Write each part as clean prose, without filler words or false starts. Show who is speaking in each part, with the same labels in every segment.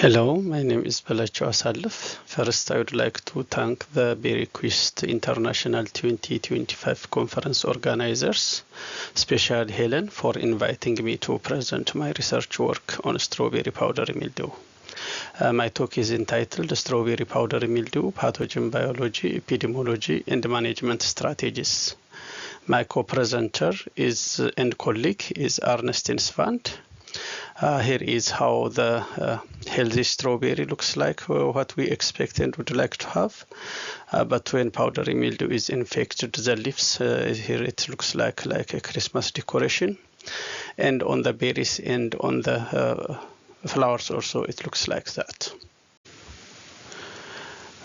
Speaker 1: Hello, my name is Belachew Asalf. First, I would like to thank the BQI25 International 2025 conference organizers, especially Helen, for inviting me to present my research work on strawberry powdery mildew. My talk is entitled Strawberry Powdery Mildew, Pathogen Biology, Epidemiology, and Management Strategies. My co-presenter and colleague is Ernestine Svand. Here is how the healthy strawberry looks like, what we expect and would like to have. But when powdery mildew is infected the leaves, here it looks like a Christmas decoration. And on the berries and on the flowers also, it looks like that.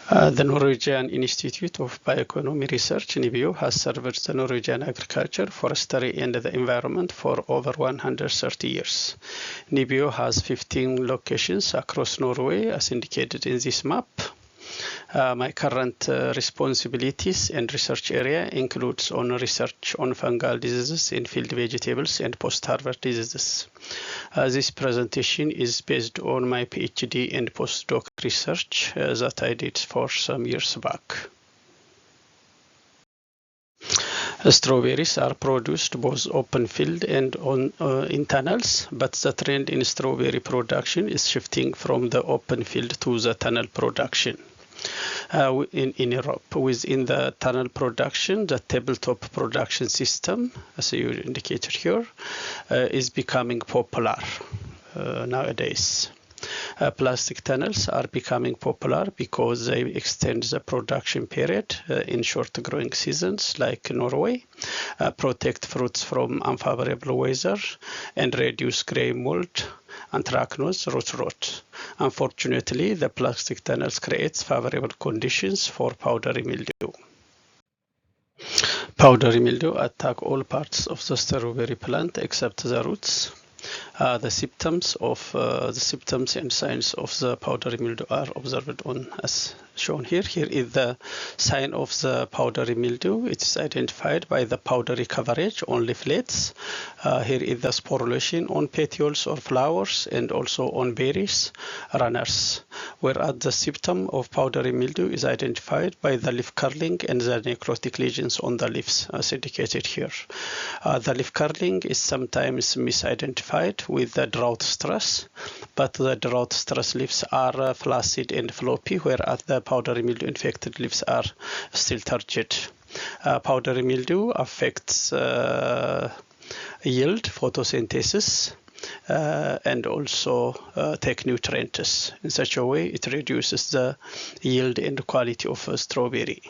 Speaker 1: The Norwegian Institute of Bioeconomy Research, NIBIO, has served the Norwegian agriculture, forestry, and the environment for over 130 years. NIBIO has 15 locations across Norway, as indicated in this map. My current responsibilities and research area includes on research on fungal diseases in field vegetables and post-harvest diseases. This presentation is based on my PhD and postdoc research that I did for some years back. Strawberries are produced both open field and in tunnels, but the trend in strawberry production is shifting from the open field to the tunnel production. In Europe, within the tunnel production, the tabletop production system, as you indicated here, is becoming popular nowadays. Plastic tunnels are becoming popular because they extend the production period in short growing seasons like Norway, protect fruits from unfavorable weather, and reduce grey mold, anthracnose, root rot. Unfortunately, the plastic tunnels create favorable conditions for powdery mildew. Powdery mildew attack all parts of the strawberry plant except the roots. The symptoms and signs of the powdery mildew are observed on as shown here. Here is the sign of the powdery mildew. It is identified by the powdery coverage on leaflets. Here is the sporulation on petioles or flowers and also on berries, runners. Whereas the symptom of powdery mildew is identified by the leaf curling and the necrotic lesions on the leaves, as indicated here. The leaf curling is sometimes misidentified with the drought stress, but the drought stress leaves are flaccid and floppy, whereas the powdery mildew infected leaves are still turgid. Powdery mildew affects yield, photosynthesis, and also take nutrients. In such a way, it reduces the yield and quality of a strawberry.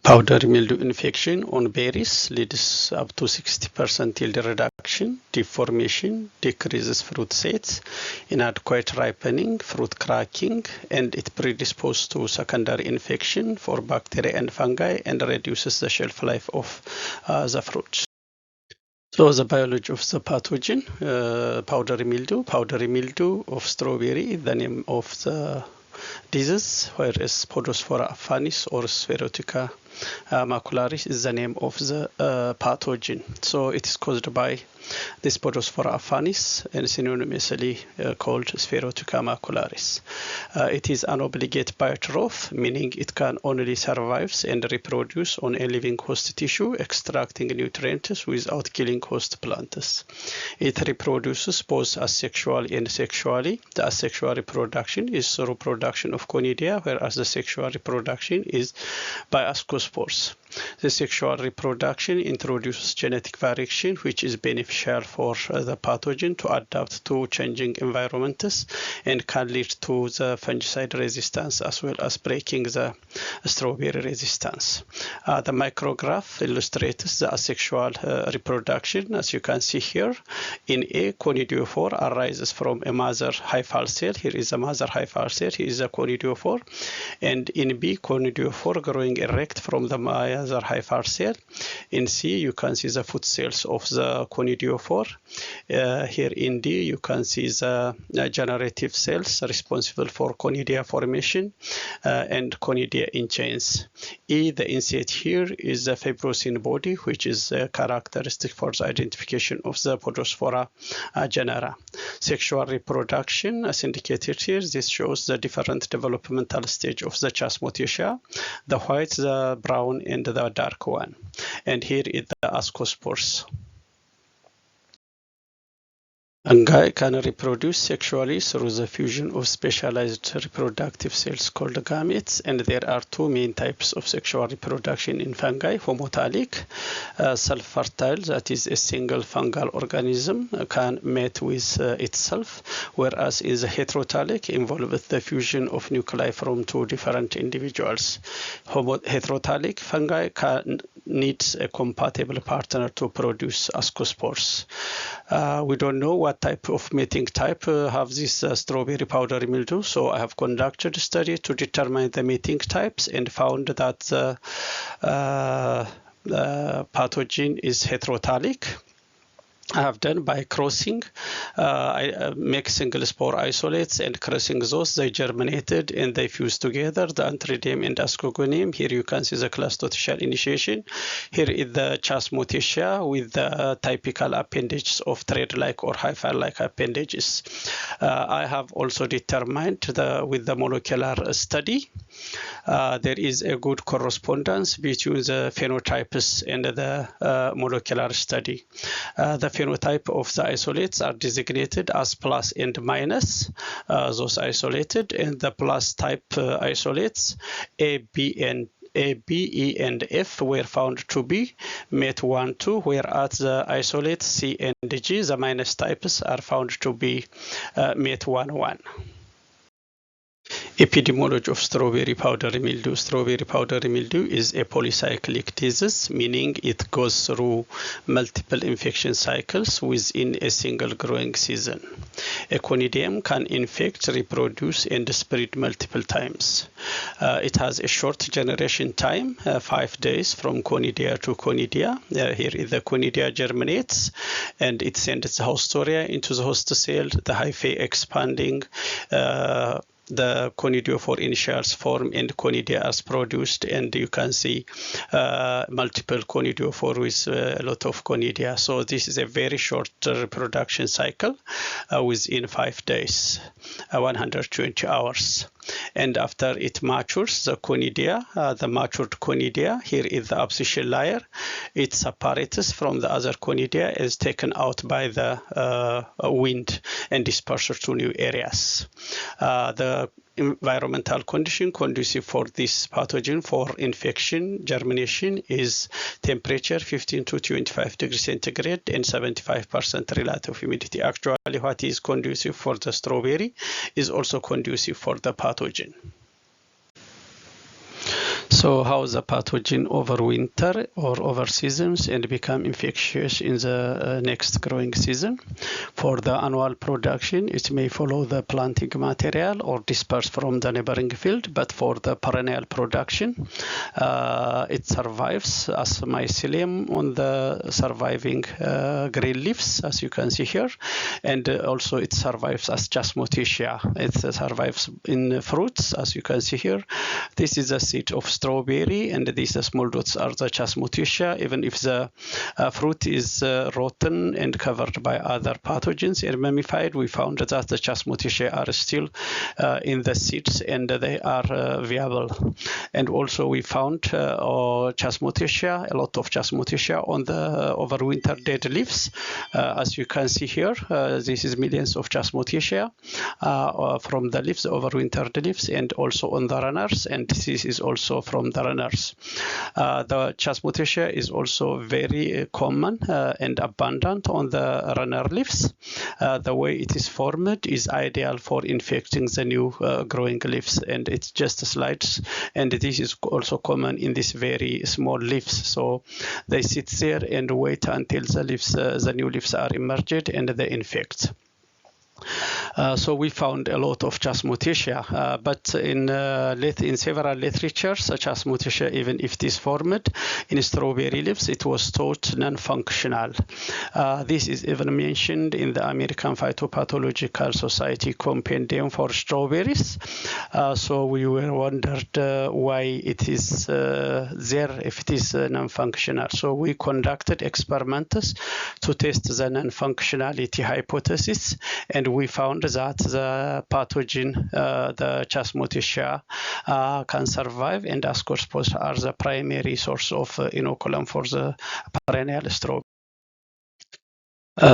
Speaker 1: Powdery mildew infection on berries leads up to 60% yield reduction, deformation, decreases fruit sets, inadequate ripening, fruit cracking, and it predisposes to secondary infection for bacteria and fungi and reduces the shelf life of the fruit. So the biology of the pathogen, powdery mildew. Powdery mildew of strawberry is the name of the disease, whereas Podospora affinis or Spherotica macularis is the name of the pathogen. So it is caused by this Podospora affinis and synonymously called Spherotica macularis. It is an obligate biotroph, meaning it can only survive and reproduce on a living host tissue, extracting nutrients without killing host plants. It reproduces both asexually and sexually. The asexual reproduction is through production of conidia, whereas the sexual reproduction is by ascospores. The sexual reproduction introduces genetic variation, which is beneficial for the pathogen to adapt to changing environments and can lead to the fungicide resistance as well as breaking the strawberry resistance. The micrograph illustrates the asexual reproduction. As you can see here, in A, conidiophore arises from a mother hyphal cell. Here is a mother hyphal cell. Here is a conidiophore. And in B, conidiophore growing erect from the other hyphal cell. In C, you can see the foot cells of the conidiophore. Here in D, you can see the generative cells responsible for conidia formation and conidia in chains. E, the insect here, is the fibrosine body, which is characteristic for the identification of the Podospora genera. Sexual reproduction, as indicated here, this shows the different developmental stage of the Chasmodiaceae, the white, the brown, and the dark one. And here is the ascospores. Fungi can reproduce sexually through the fusion of specialized reproductive cells called gametes, and there are two main types of sexual reproduction in fungi: homothallic, self-fertile, that is a single fungal organism can mate with itself, whereas in the heterothallic involves the fusion of nuclei from two different individuals. Heterothallic fungi needs a compatible partner to produce ascospores. We don't know what type of mating type have this strawberry powdery mildew, so I have conducted a study to determine the mating types and found that the pathogen is heterothallic. I have done by crossing. I make single spore isolates and crossing those. They germinated and they fused together, the antheridium and ascogonium. Here you can see the clastotical initiation. Here is the Chasmodiaceae with the typical appendages of thread-like or hyphal-like appendages. I have also determined with the molecular study there is a good correspondence between the phenotypes and the molecular study. The phenotype of the isolates are designated as plus and minus, those isolated, and the plus type isolates A, B, E, and F were found to be mate 1, 2, whereas the isolates C and G, the minus types, are found to be mate 1, 1. Epidemiology of strawberry powdery mildew. Strawberry powdery mildew is a polycyclic disease, meaning it goes through multiple infection cycles within a single growing season. A conidium can infect, reproduce, and spread multiple times. It has a short generation time, 5 days from conidia to conidia. Here is the conidia germinates, and it sends the hostoria into the host cell, the hyphae expanding, the conidiophore initials form and conidia are produced, and you can see multiple conidiophore with a lot of conidia. So this is a very short reproduction cycle within 5 days, 120 hours. And after it matures, the conidia, the matured conidia, here is the abyssal layer. It separates from the other conidia, is taken out by the wind and dispersed to new areas. The environmental condition conducive for this pathogen for infection germination is temperature 15 to 25 degrees centigrade and 75% relative humidity. Actually, what is conducive for the strawberry is also conducive for the pathogen. So how the pathogen overwinter or over seasons and become infectious in the next growing season? For the annual production, it may follow the planting material or disperse from the neighboring field, but for the perennial production, it survives as mycelium on the surviving green leaves, as you can see here, and also it survives as Chasmodiaceae. It survives in fruits, as you can see here. This is a seed of strawberry, and these small dots are the Chasmodiaceae. Even if the fruit is rotten and covered by other pathogens and mummified, we found that the Chasmodiaceae are still in the seeds and they are viable. And also we found Chasmodiaceae, a lot of Chasmodiaceae on the overwinter dead leaves. As you can see here, this is millions of Chasmodiaceae from the leaves, overwintered leaves, and also on the runners, and this is also from the runners. The Chasmodiaceae is also very common and abundant on the runner leaves. The way it is formed is ideal for infecting the new growing leaves, and it just slides, and this is also common in these very small leaves. So they sit there and wait until the leaves, the new leaves are emerged, and they infect. So we found a lot of Chasmotecia, but in several literatures, Chasmotecia, even if it is formed in strawberry leaves, it was thought non-functional. This is even mentioned in the American Phytopathological Society Compendium for Strawberries. So we were wondered why it is there if it is non-functional. So we conducted experiments to test the non-functionality hypothesis, and we found that the pathogen, the Chasmotecia, can survive, and ascospores are the primary source of inoculum for the perennial strawberry.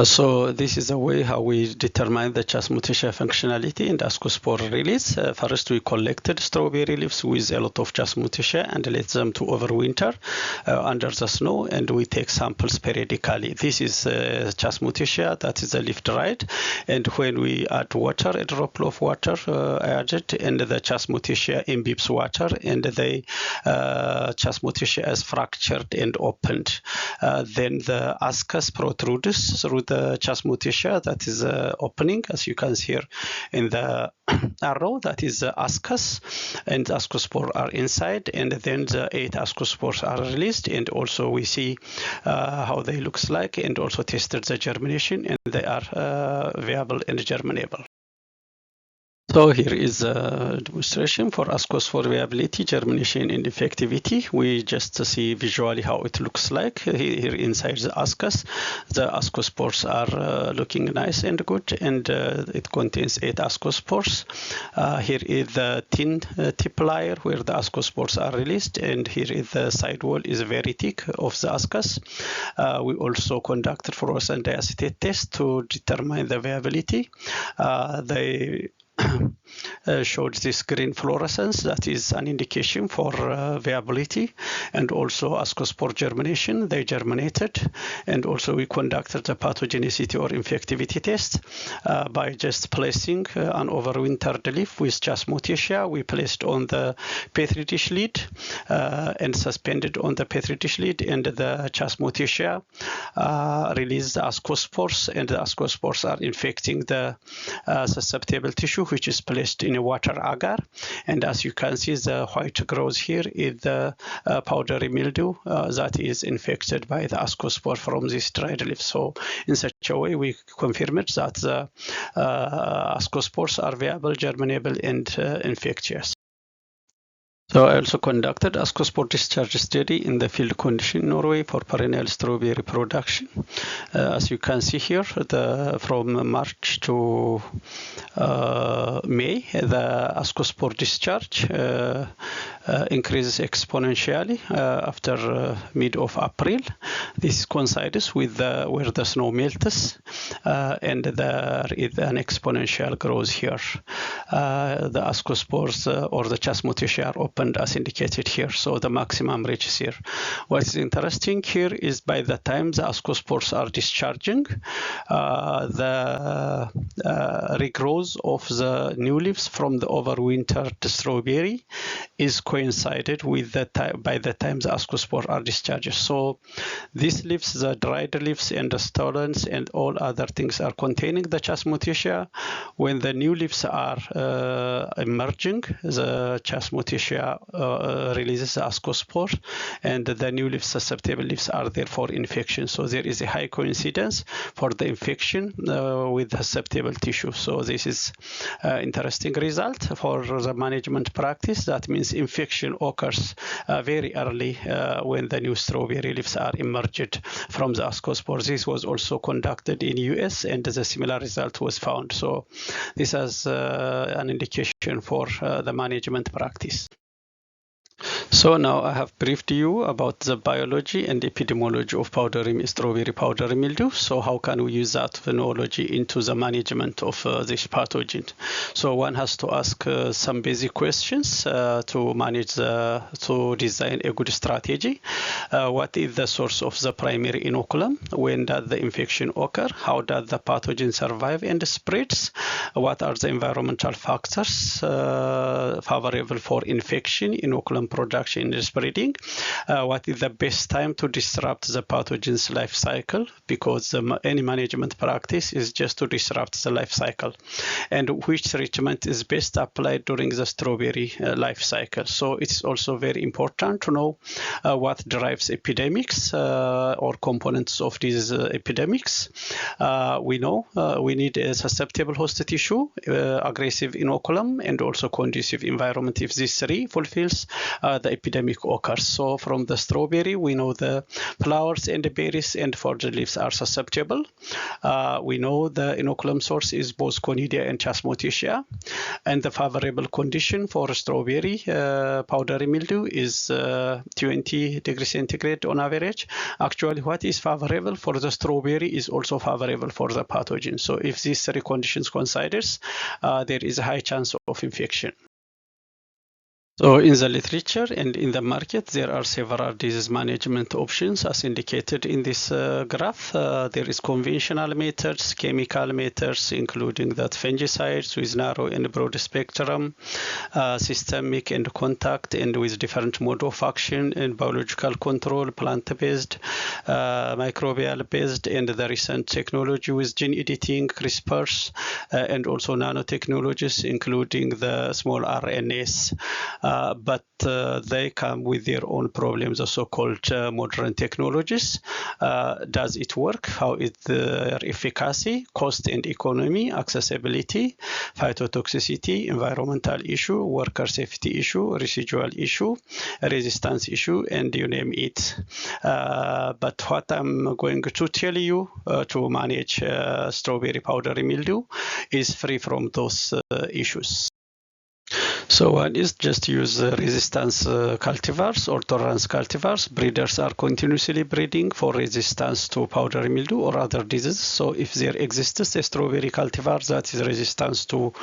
Speaker 1: So this is the way how we determine the Chasmotecia functionality and ascospore release. First, we collected strawberry leaves with a lot of Chasmotecia and let them to overwinter under the snow, and we take samples periodically. This is Chasmotecia, that is the leaf dried, and when we add water, a drop of water added, and the Chasmotecia imbibes water, and the Chasmotecia is fractured and opened. Then the ascus protrudes through the Chasmotecia, that is opening, as you can see here in the arrow, that is the ascus, and ascospore are inside, and then the 8 ascospores are released, and also we see how they looks like, and also tested the germination, and they are viable and germinable. So here is a demonstration for ascospore viability, germination, and effectivity. We just see visually how it looks like. Here inside the ascus, the ascospores are looking nice and good, and it contains 8 ascospores. Here is the thin tip layer where the ascospores are released, and here is the side wall is very thick of the ascus. We also conducted fluorescent diacetate test to determine the viability. They showed this green fluorescence, that is an indication for viability, and also ascospore germination, they germinated, and also we conducted the pathogenicity or infectivity test by just placing an overwintered leaf with Chasmotecia. We placed on the petri dish lid and suspended on the petri dish lid, and the Chasmotecia released the ascospores, and the ascospores are infecting the susceptible tissue, which is placed in a water agar. And as you can see, the white grows here is the powdery mildew that is infected by the ascospore from this dried leaf. So in such a way, we confirmed that the ascospores are viable, germinable, and infectious. So I also conducted ascospore discharge study in the field condition in Norway for perennial strawberry production. As you can see here, from March to May, the ascospore discharge increases exponentially after mid of April. This coincides with where the snow melts, and there is an exponential growth here. The ascospores or the Chasmotecia are opened as indicated here, so the maximum reaches here. What is interesting here is by the time the ascospores are discharging, the regrowth of the new leaves from the overwintered strawberry is coincided with by the time the ascospores are discharged. So these leaves, the dried leaves and the stolons and all other things are containing the Chasmotecia. When the new leaves are emerging, the Chasmotecia releases the ascospore, and the new leaves, susceptible leaves, are there for infection. So there is a high coincidence for the infection with the susceptible tissue. So this is interesting result for the management practice. That means infection occurs very early when the new strawberry leaves are emerged from the ascospore. This was also conducted in US, and the similar result was found. So this is an indication for the management practice. So now I have briefed you about the biology and epidemiology of strawberry powdery mildew. So how can we use that knowledge into the management of this pathogen? So one has to ask some basic questions to manage to design a good strategy. What is the source of the primary inoculum? When does the infection occur? How does the pathogen survive and spreads? What are the environmental factors favorable for infection, inoculum production, reproduction and spreading. What is the best time to disrupt the pathogen's life cycle? Because any management practice is just to disrupt the life cycle. And which treatment is best applied during the strawberry life cycle? So it's also very important to know what drives epidemics or components of these epidemics. We know we need a susceptible host tissue, aggressive inoculum, and also conducive environment. If these three fulfills, the epidemic occurs. So from the strawberry, we know the flowers and the berries and for the leaves are susceptible. We know the inoculum source is both conidia and Chasmoticia, and the favorable condition for strawberry powdery mildew is 20 degrees centigrade on average. Actually, what is favorable for the strawberry is also favorable for the pathogen. So if these three conditions considers, there is a high chance of infection. So in the literature and in the market, there are several disease management options as indicated in this graph. There is conventional methods, chemical methods, including that fungicides with narrow and broad spectrum, systemic and contact, and with different mode of action, and biological control, plant-based, microbial-based, and the recent technology with gene editing, CRISPRs, and also nanotechnologies, including the small RNAs. But they come with their own problems, the so-called modern technologies. Does it work? How is their efficacy, cost and economy, accessibility, phytotoxicity, environmental issue, worker safety issue, residual issue, resistance issue, and you name it. But what I'm going to tell you to manage strawberry powdery mildew is free from those issues. So one is just use resistance cultivars or tolerance cultivars. Breeders are continuously breeding for resistance to powdery mildew or other diseases. So if there exists a strawberry cultivar that is resistant to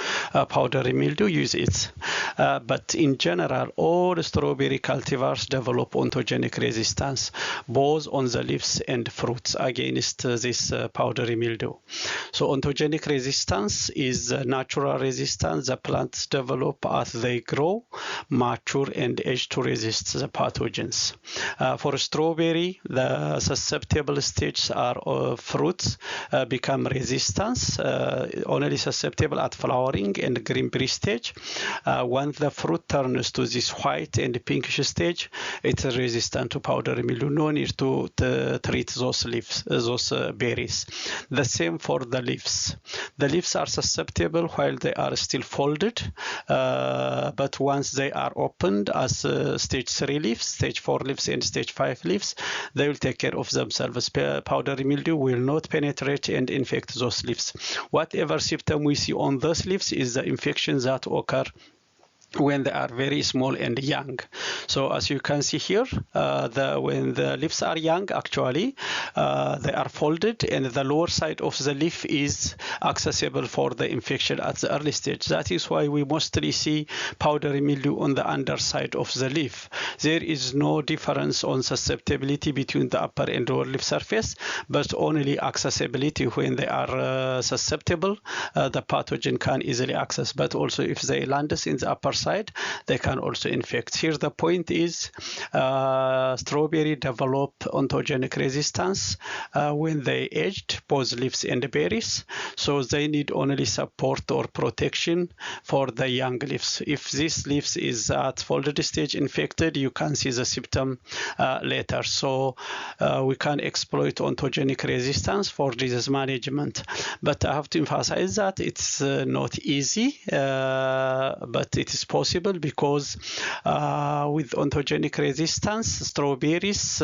Speaker 1: powdery mildew, use it. But in general, all strawberry cultivars develop ontogenic resistance, both on the leaves and fruits against this powdery mildew. So ontogenic resistance is natural resistance the plants develop as they grow, mature, and age to resist the pathogens. For strawberry, the susceptible stages are fruits become resistant, only susceptible at flowering and green berry stage. Once the fruit turns to this white and pinkish stage, it's resistant to powdery mildew. No need to treat those leaves, those berries. The same for the leaves. The leaves are susceptible while they are still folded, but once they are opened as stage 3 leaves, stage 4 leaves, and stage 5 leaves, they will take care of themselves. Powdery mildew will not penetrate and infect those leaves. Whatever symptom we see on those leaves is the infections that occur when they are very small and young. So as you can see here, when the leaves are young, actually, they are folded and the lower side of the leaf is accessible for the infection at the early stage. That is why we mostly see powdery mildew on the underside of the leaf. There is no difference on susceptibility between the upper and lower leaf surface, but only accessibility. When they are susceptible, the pathogen can easily access, but also if they land in the upper side, they can also infect. Here the point is strawberry develop ontogenic resistance when they aged, both leaves and berries, so they need only support or protection for the young leaves. If this leaves is at folded stage infected, you can see the symptom later. So we can exploit ontogenic resistance for disease management, but I have to emphasize that it's not easy, but it is possible, because with ontogenic resistance, strawberries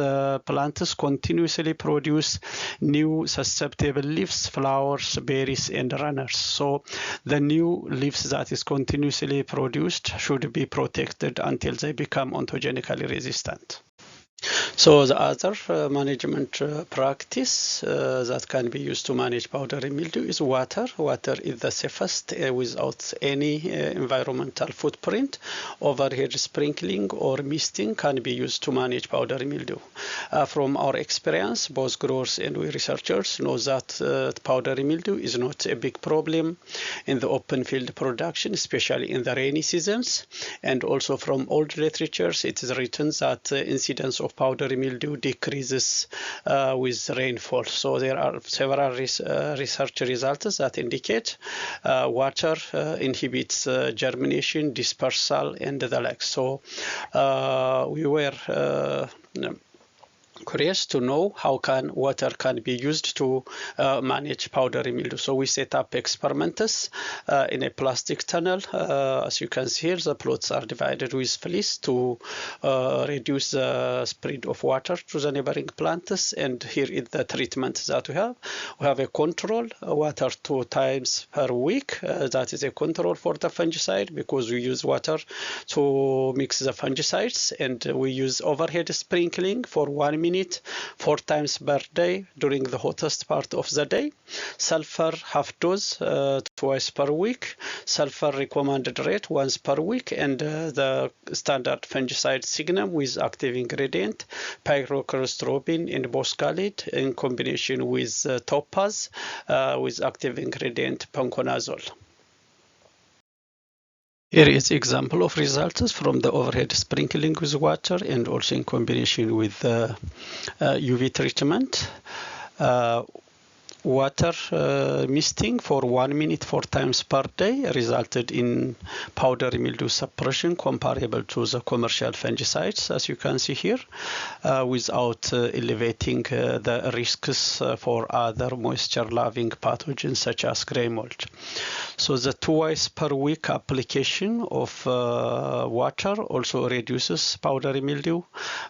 Speaker 1: plants continuously produce new susceptible leaves, flowers, berries, and runners. So the new leaves that is continuously produced should be protected until they become ontogenically resistant. So the other management practice that can be used to manage powdery mildew is water. Water is the safest without any environmental footprint. Overhead sprinkling or misting can be used to manage powdery mildew. From our experience, both growers and we researchers know that powdery mildew is not a big problem in the open field production, especially in the rainy seasons. And also from old literatures, it is written that incidence of powdery mildew decreases with rainfall. So there are several research results that indicate water inhibits germination, dispersal, and the like. So we were curious to know how water can be used to manage powdery mildew. So we set up experiments in a plastic tunnel. As you can see here, the plots are divided with fleece to reduce the spread of water to the neighboring plants. And here is the treatment that we have. We have a control water 2 times per week. That is a control for the fungicide because we use water to mix the fungicides, and we use overhead sprinkling for 1 minute 4 times per day during the hottest part of the day. Sulfur half dose twice per week. Sulfur recommended rate once per week, and the standard fungicide Signum with active ingredient pyrocrostropin and boscalid in combination with topaz with active ingredient panconazole. Here is example of results from the overhead sprinkling with water and also in combination with UV treatment. Water misting for 1 minute 4 times per day resulted in powdery mildew suppression comparable to the commercial fungicides, as you can see here, without elevating the risks for other moisture-loving pathogens such as gray mold. So the twice per week application of water also reduces powdery mildew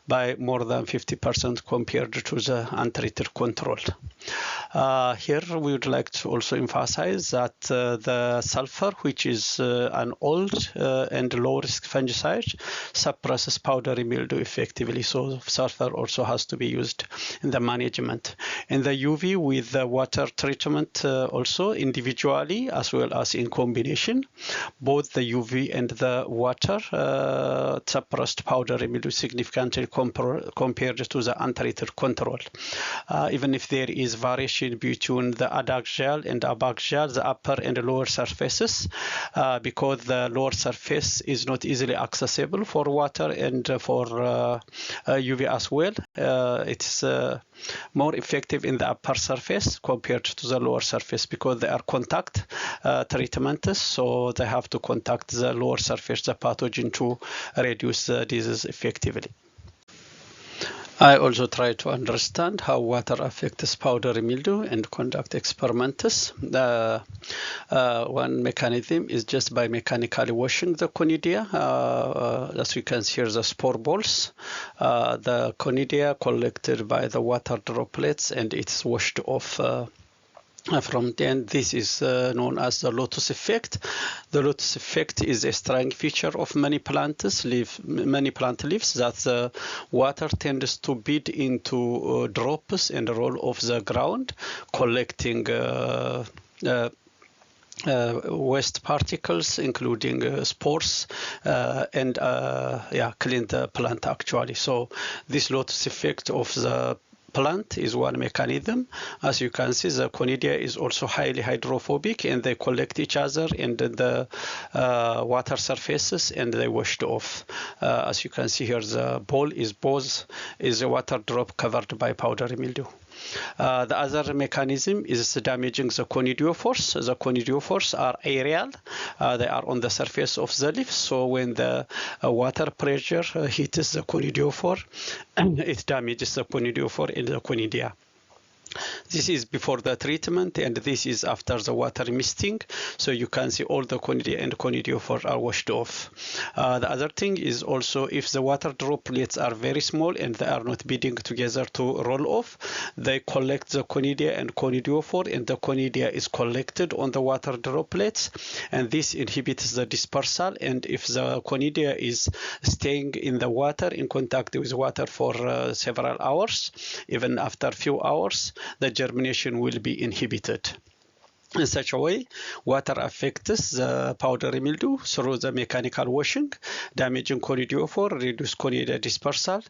Speaker 1: by more than 50% compared to the untreated control. Here we would like to also emphasize that the sulfur, which is an old and low-risk fungicide, suppresses powdery mildew effectively. So sulfur also has to be used in the management. And the UV with the water treatment also individually as well as in combination. Both the UV and the water suppressed powdery mildew significantly compared to the untreated control. Even if there is variation between the adaxial and abaxial, the upper and lower surfaces, because the lower surface is not easily accessible for water and for UV as well. It's more effective in the upper surface compared to the lower surface because they are contact treatments, so they have to contact the lower surface, the pathogen, to reduce the disease effectively. I also try to understand how water affects powdery mildew and conduct experiments. One mechanism is just by mechanically washing the conidia. As you can see here, the spore balls. The conidia collected by the water droplets and it's washed off from then. This is known as the lotus effect. The lotus effect is a strong feature of many plant leaves that the water tends to bead into drops and roll off the ground, collecting waste particles, including spores, and clean the plant actually. So this lotus effect of the plant is one mechanism. As you can see, the conidia is also highly hydrophobic and they collect each other in the water surfaces and they washed off. As you can see here, the ball is a water drop covered by powdery mildew. The other mechanism is damaging the conidiophores. The conidiophores are aerial. They are on the surface of the leaf. So when the water pressure hits the conidiophore, it damages the conidiophore in the conidia. This is before the treatment, and this is after the water misting. So you can see all the conidia and conidiophore are washed off. The other thing is also if the water droplets are very small and they are not bidding together to roll off, they collect the conidia and conidiophore, and the conidia is collected on the water droplets, and this inhibits the dispersal. And if the conidia is staying in the water, in contact with water for several hours, even after few hours, the germination will be inhibited. In such a way, water affects the powdery mildew through the mechanical washing, damaging conidiophore, reduce conidia dispersal,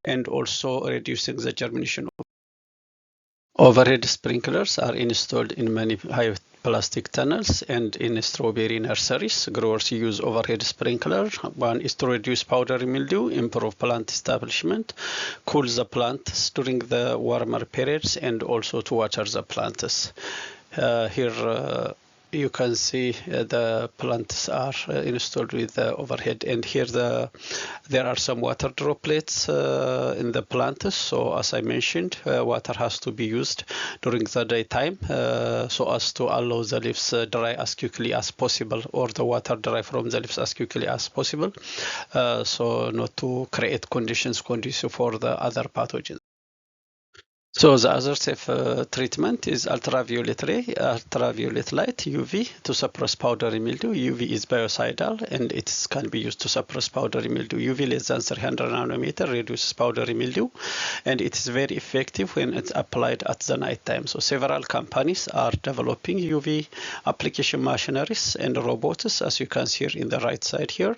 Speaker 1: and also reducing the germination. Overhead sprinklers are installed in many high plastic tunnels and in strawberry nurseries. Growers use overhead sprinkler. One is to reduce powdery mildew, improve plant establishment, cool the plants during the warmer periods, and also to water the plants. Here you can see the plants are installed with the overhead, and here there are some water droplets in the plants. So as I mentioned, water has to be used during the daytime so as to allow the leaves dry as quickly as possible, or the water dry from the leaves as quickly as possible, so not to create conditions conducive for the other pathogens. So the other safe treatment is ultraviolet ray, ultraviolet light, UV, to suppress powdery mildew. UV is biocidal, and it can be used to suppress powdery mildew. UV less than 300 nanometer reduces powdery mildew, and it is very effective when it's applied at the night time. So several companies are developing UV application machineries and robots, as you can see here in the right side here.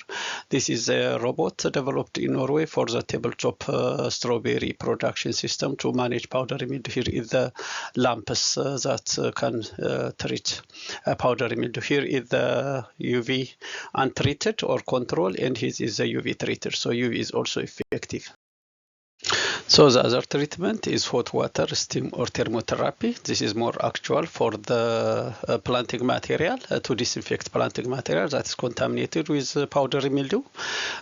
Speaker 1: This is a robot developed in Norway for the tabletop strawberry production system to manage powdery mildew. Here is the lamps that can treat powdery mildew. Here is the UV untreated or control, and here is the UV treated. So UV is also effective. So the other treatment is hot water, steam, or thermotherapy. This is more actual for the planting material, to disinfect planting material that is contaminated with powdery mildew.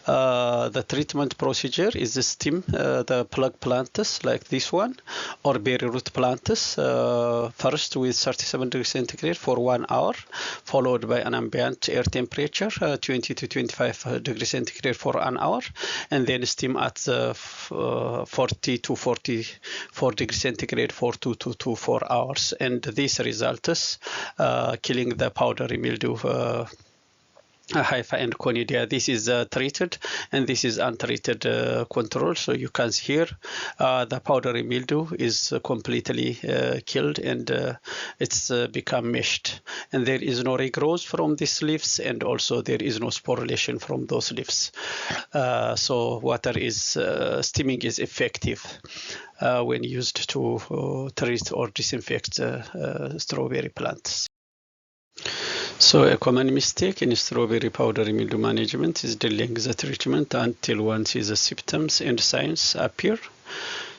Speaker 1: The treatment procedure is the steam, the plug plants like this one, or berry root plants, first with 37 degrees centigrade for 1 hour, followed by an ambient air temperature, 20 to 25 degrees centigrade for an hour, and then steam at 40 to 44 degrees centigrade for 2 to 4 hours. And this results killing the powdery mildew, hypha and conidia. This is treated, and this is untreated control. So you can see here the powdery mildew is completely killed, and it's become meshed, and there is no regrowth from these leaves, and also there is no sporulation from those leaves. So water is steaming is effective when used to treat or disinfect strawberry plants. So a common mistake in strawberry powdery mildew management is delaying the treatment until one sees the symptoms and signs appear.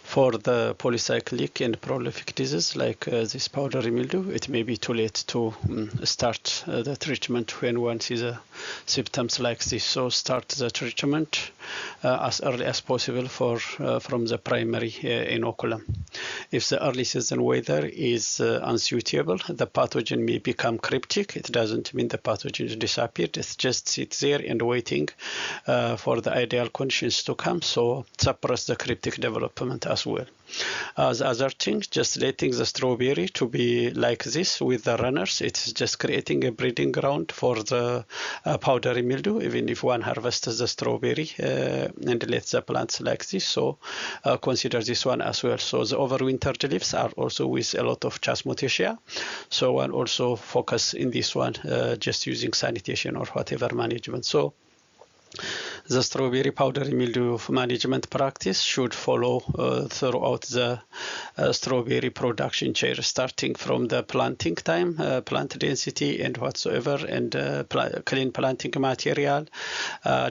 Speaker 1: For the polycyclic and prolific disease like this powdery mildew, it may be too late to start the treatment when one sees symptoms like this. So start the treatment as early as possible from the primary inoculum. If the early season weather is unsuitable, the pathogen may become cryptic. It doesn't mean the pathogen is disappeared. It just sits there and waiting for the ideal conditions to come. So suppress the cryptic development as well. The other thing, just letting the strawberry to be like this with the runners, it's just creating a breeding ground for the powdery mildew, even if one harvests the strawberry and lets the plants like this. So consider this one as well. So the overwintered leaves are also with a lot of Chasmotacea. So one also focus in this one, just using sanitation or whatever management. So the strawberry powdery mildew management practice should follow throughout the strawberry production chain, starting from the planting time, plant density and whatsoever, and clean planting material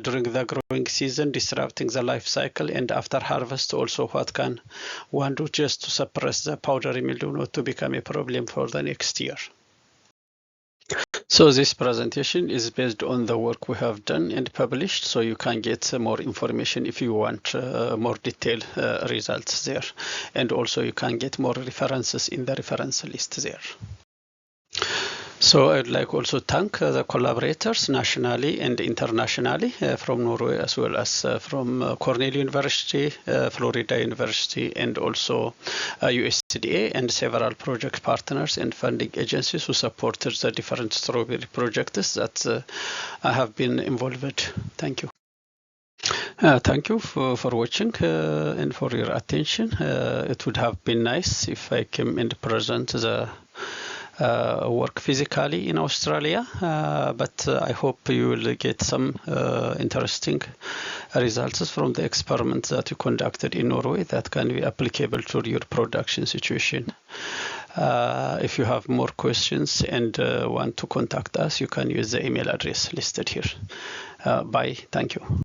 Speaker 1: during the growing season, disrupting the life cycle, and after harvest also what can one do just to suppress the powdery mildew not to become a problem for the next year. So this presentation is based on the work we have done and published, so you can get more information if you want more detailed results there. And also you can get more references in the reference list there. So I'd like also thank the collaborators nationally and internationally from Norway, as well as from Cornell University, Florida University, and also USDA, and several project partners and funding agencies who supported the different strawberry projects that I have been involved. Thank you. Thank you for watching and for your attention. It would have been nice if I came and present the work physically in Australia, but I hope you will get some interesting results from the experiments that you conducted in Norway that can be applicable to your production situation. If you have more questions and want to contact us, you can use the email address listed here. Bye. Thank you.